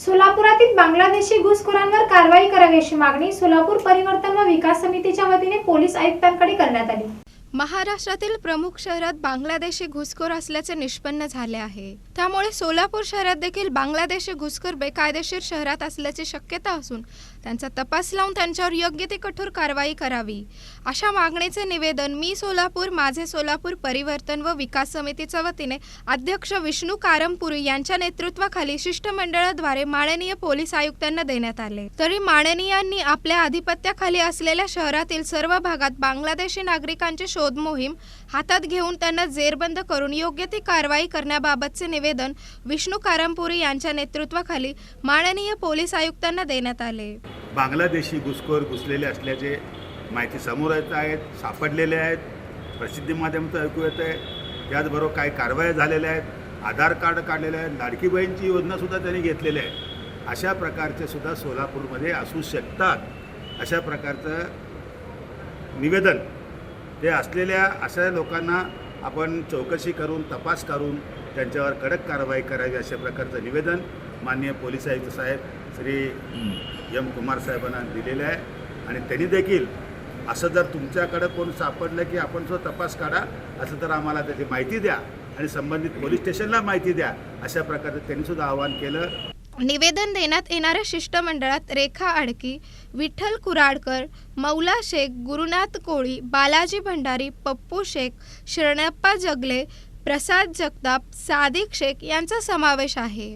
सोलापुरातील बांगलादेशी घुसखोरांवर कारवाई करावी अशी मागणी सोलापूर परिवर्तन व विकास समितीच्या वतीने पोलीस आयुक्तांकडे करण्यात आली। महाराष्ट्रातील प्रमुख शहरात बांगलादेशी घुसखोर असल्याचे निष्पन्न झाले आहे। त्यामुळे सोलापूर शहरात देखील बांगलादेशी घुसखोर बेकायदेशीर शहरात असल्याची शक्यता असून त्यांचा तपास लावून त्यांच्यावर योग्य ती कठोर कारवाई करावी अशा मागणीचे निवेदन मी सोलापूर माझे सोलापूर परिवर्तन व विकास समितीच्या वतीने अध्यक्ष विष्णू कारमपुरी यांच्या नेतृत्वाखाली शिष्टमंडळाद्वारे माननीय पोलीस आयुक्तांना देण्यात आले। तरी माननीयांनी आपल्या आधिपत्याखाली असलेल्या शहरातील सर्व भागात बांगलादेशी नागरिकांची शोध मोहीम हातात घेऊन त्यांना जेरबंद करून योग्य ती कारवाई करण्याबाबतचे निवेदन विष्णू कारमपुरी यांच्या नेतृत्वाखाली माननीय पोलीस आयुक्तांना देण्यात आले। बांगलादेशी घुसखोर घुसलेले असल्याचे माहिती समोर येत आहेत, सापडलेले आहेत, प्रसिद्धी माध्यमातून ऐकू येत आहे। त्याचबरोबर काही कारवाया झालेल्या आहेत, आधार कार्ड काढलेले आहेत, लाडकी बहीणची योजनासुद्धा त्यांनी घेतलेली आहे। अशा प्रकारचे सुद्धा सोलापूरमध्ये असू शकतात अशा प्रकारचं निवेदन ते असलेल्या अशा लोकांना आपण चौकशी करून तपास करून त्यांच्यावर कडक कारवाई करावी अशा प्रकारचं निवेदन माननीय पोलीस आयुक्त साहेब श्री एम कुमार साहेबांना दिलेलं आहे। आणि त्यांनी देखील असं जर तुमच्याकडं कोण सापडलं की आपण जो तपास काढा असं तर आम्हाला त्याची माहिती द्या आणि संबंधित पोलीस स्टेशनला माहिती द्या अशा प्रकारचं त्यांनीसुद्धा आवाहन केलं। निवेदन देण्यात येणाऱ्या शिष्टमंडळात रेखा आडकी, विठ्ठल कुराडकर, मौला शेख, गुरुनाथ कोळी, बालाजी भंडारी, पप्पू शेख, शरणप्पा जगले, प्रसाद जगताप, सादिक शेख यांचा समावेश आहे।